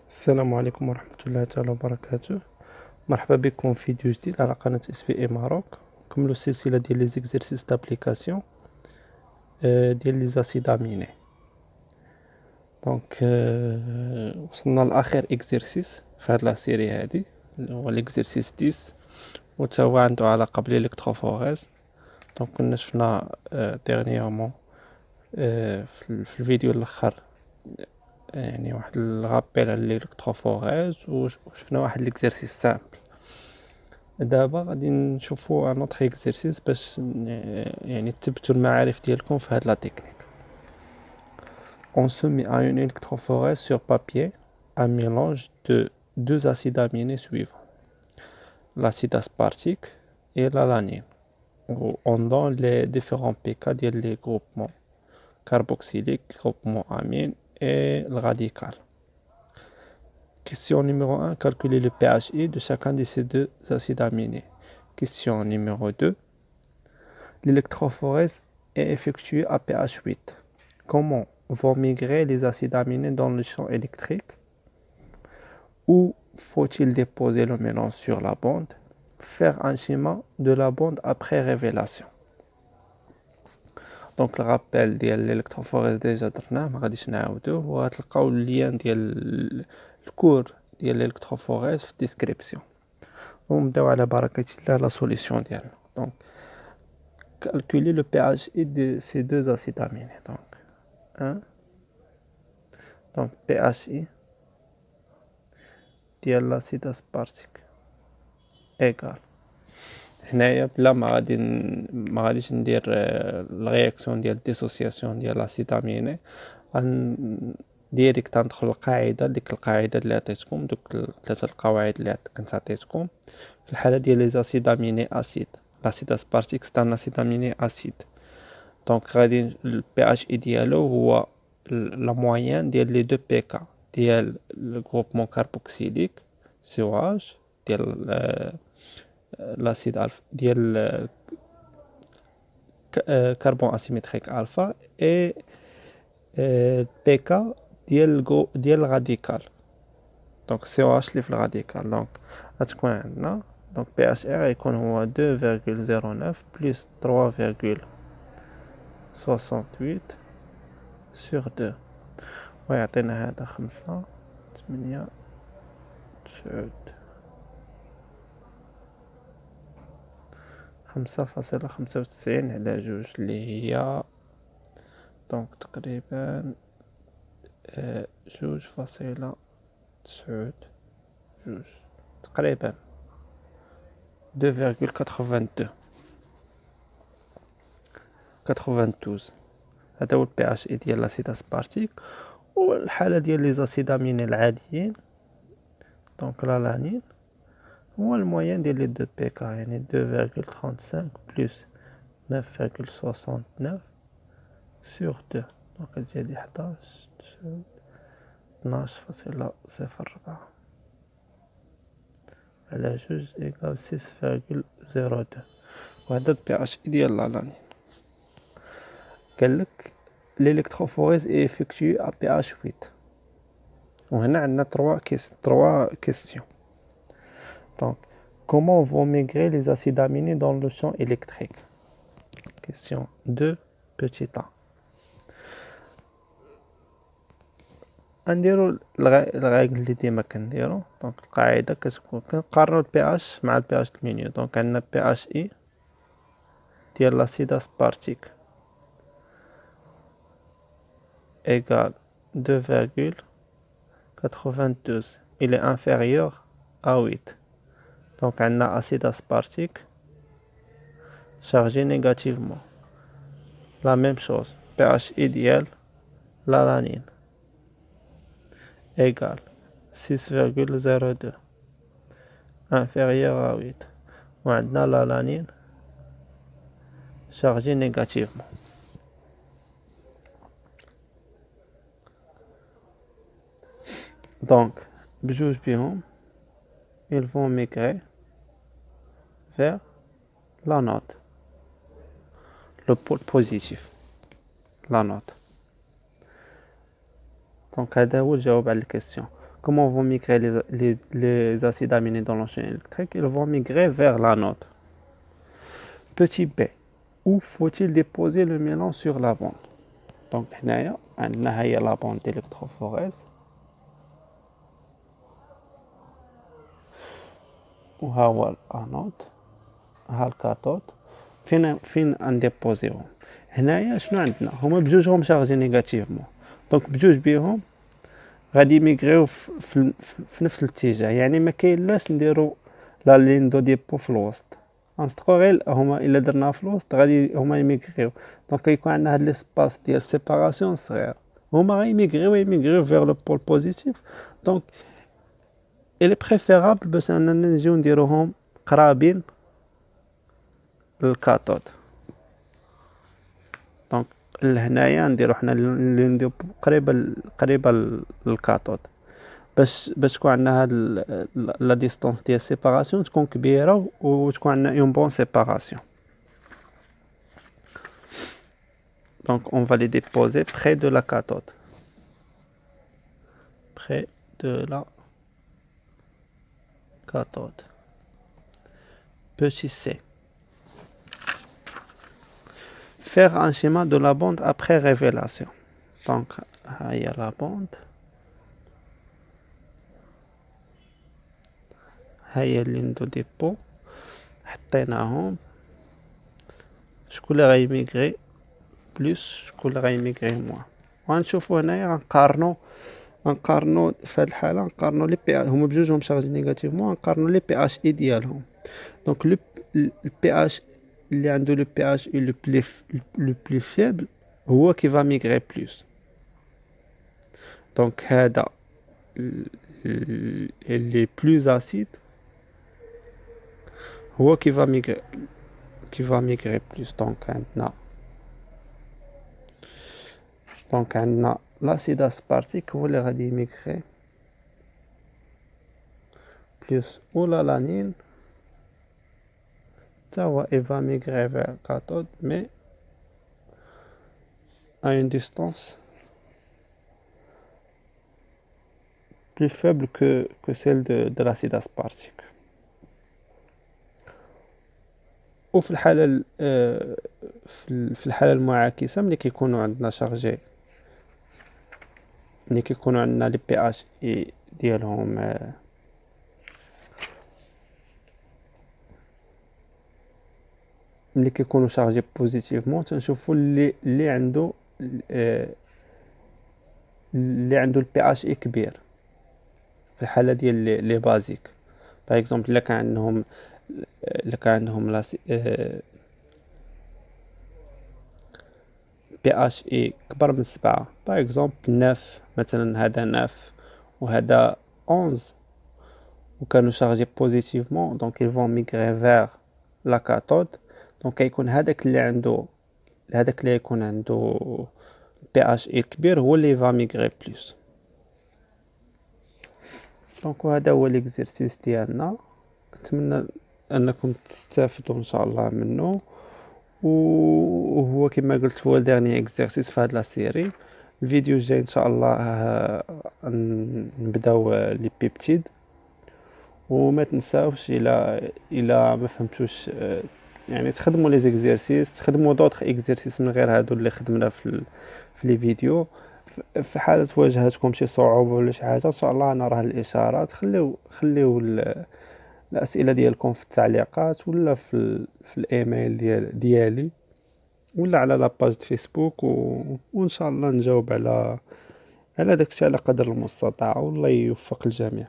السلام عليكم ورحمة الله تعالى وبركاته. مرحبا بكم في فيديو جديد على قناة اس بي اي ماروك. نكملوا السلسلة ديال لي زيكزيرسيس دابليكاسيون ديال لي زاسيد اميني. دونك وصلنا لاخر اكزرسيس في هاد لا سيري هادي، هو الاكزرسيس 10، وتا هو عنده علاقة بالالكتروفوريز. دونك كنا شفنا ديرنييرمون في الفيديو الاخر يعني واحد الغابيل على الالكتروفوريز، وشفنا واحد الاكزرسيس سامبل. دابا غادي نشوفوا ان اوتر اكزرسيس باش يعني تثبتوا المعارف ديالكم في هاد لا تكنيك. On se met à une électrophorèse sur papier un mélange de deux acides aminés suivants, l'acide aspartique et l'alanine. On donne les différents pK ديال les groupements carboxylique, groupement amine et le radical. Question numéro 1, calculer le pHI de chacun de ces deux acides aminés. Question numéro 2, l'électrophorèse est effectuée à pH 8. Comment vont migrer les acides aminés dans le champ électrique? Où faut-il déposer le mélange sur la bande? Faire un schéma de la bande après révélation. دونك الرابيل ديال الالكتروفوريز ديجا درناه، ما غاديش نعاودوه، وغتلقاو اللين ديال الكور ديال الالكتروفوريز في الديسكريبسيون. ونبداو على بركة الله لا سوليسيون ديالنا. دونك calculer le pHI de ces deux acides aminés. Donc 1, donc pHI ديال l'acide aspartique égal. هنايا بلا ما غاديش ندير الرياكسيون ديال الديسوسياسيون ديال لاسيد اميني، ديريكت ندخل القاعده، ديك القاعده اللي عطيتكم، دوك ثلاثه القواعد اللي كنت عطيتكم. في الحاله ديال لي زاسيد اميني اسيد، لاسيد اسبارتيك سي ان اسيد اميني اسيد، دونك غادي البي اتش اي ديالو هو لا موين ديال لي دو بي كا ديال الجروبمون كاربوكسيليك سي او اش ديال لاسيد الفا ديال كربون اسيمتريك الفا اي بي كا ديال الراديكال، دونك سي او اش اللي في الراديكال. دونك غتكون عندنا دونك بي اش ار يكون هو 2.09 بلس 3.68 sur 2، ويعطينا هذا 5 8 9 5.95 على 2 اللي هي دونك تقريبا 2.92 تقريبا 2.92. هذا هو البي اتش اي ديال لاسيد اسبارتيك. والحاله ديال لي زاسيد اميني العاديين دونك لالانين هو الموين ديال لي دو بي كا، يعني 2.35 بلس 9.69 sur 2، دونك تجي لي 12.04 على 2 إيكال 6.02، وهذا البي اتش اي ديال لالانين. قالك l'électrophorèse est effectuée à pH 8. وهنا عندنا 3 questions. Donc, comment vont migrer les acides aminés dans le champ électrique? Question 2, petit a. نديرو الريغل اللي ديما كنديرو. دونك القاعده كتكون كنقارنو البي اش مع البي اش المينيو. دونك عندنا بي اش اي ديال لاسيد اسبارتيك égal 2.92. Il est inférieur à 8. Donc, on a acide aspartique chargé négativement. La même chose. pH idéal, l'alanine égale 6.02. Inférieur à 8. On a l'alanine chargé négativement. Donc, بجوج بهم ils vont migrer vers la note, le pôle positif, la note. Donc هذا هو الجواب على الكيستيون. comment vont migrer les acides aminés dans la chaîne électrique? Ils vont migrer vers l'anode. Petit b, où faut-il déposer le mélange sur la bande? Donc هنايا عندنا هي la bande d'électrophorèse وها هو الانود ها الكاثود. فين نديبوزيهم؟ هنايا شنو عندنا؟ هما بجوجهم شارجي نيجاتيفمون، دونك بجوج بيهم غادي يميغريو في نفس الاتجاه، يعني ما كاينلاش نديرو لا لين دو ديبو في الوسط، غنصدقو غير هما الا درناها في الوسط غادي هما يميغريو، دونك كيكون عندنا هاد ليسباس ديال سيباراسيون صغير، هما غيميغريو فيغ لو بول بوزيتيف. دونك il est préférable باش اننا نجيو نديروهم قرابين للكاثود. دونك لهنايا نديرو حنا نديرو قريبه للكاثود باش تكون عندنا هاد لا ديستانس ديال سيباراسيون تكون كبيره وتكون عندنا اون بون سيباراسيون. دونك on va les déposer près de la cathode, près de la cathode. Petit c, faire un schéma de la bande après révélation. Donc il y a la bande, هي اللين دو ديبو حطيناهم، شكون اللي غيميغري بلس شكون اللي غيميغري موان. وغنشوفو هنايا غنقارنو في هاد الحاله نقارنو لي بي هما بجوجهم شارجي نيجاتيفمون، غنقارنو لي بي اش اي ديالهم. دونك لو بي اش اللي عنده لو بي اش اي لو بلو فيبل هو كي فا ميغري بلس. دونك هذا اللي بلوز اسيد هو كي فا ميغري بلس. دونك عندنا لاسيد اسبارتيك هو اللي غادي يميغري بلس، ولا لانين تا هو va migrer vers cathode mais à une distance plus faible que celle de l'acide aspartique. وفي الحالة في الحالة المعاكسة ملي كيكونوا عندنا شارجي، ملي كيكونوا عندنا لي بي اش اي ديالهم ملي كيكونوا شارجي بوزيتيفمون تنشوفوا اللي عنده البي اش اي كبير في الحاله ديال لي بازيك. باغ اكزومبل الا كان عندهم لا بي اش اي كبر من 7، باغ اكزومبل 9 مثلا، هذا 9 وهذا 11 وكانوا شارجي بوزيتيفمون، دونك ils vont migrer vers la cathode. دونك كيكون هذاك اللي يكون عنده بي اش اي كبير هو اللي va migrer بلس. دونك وهذا هو ليكزيرسيس ديالنا، كنتمنى انكم تستافدوا ان شاء الله منه. وهو كما قلت هو ديرني اكزيرسيس في هاد لا سيري. الفيديو الجاي ان شاء الله نبداو لي بيبتيد. وما تنساوش الى ما فهمتوش يعني تخدموا لي زيكزيرسيس، تخدموا دوطخ اكزيرسيس من غير هادو اللي خدمنا في لي فيديو. في حاله واجهتكم شي صعوبه ولا شي حاجه ان شاء الله انا راه الاشارات خليو الاسئله ديالكم في التعليقات ولا في الايميل ديالي ولا على لاباج فيسبوك، وان شاء الله نجاوب على داكشي على قدر المستطاع، والله يوفق الجميع.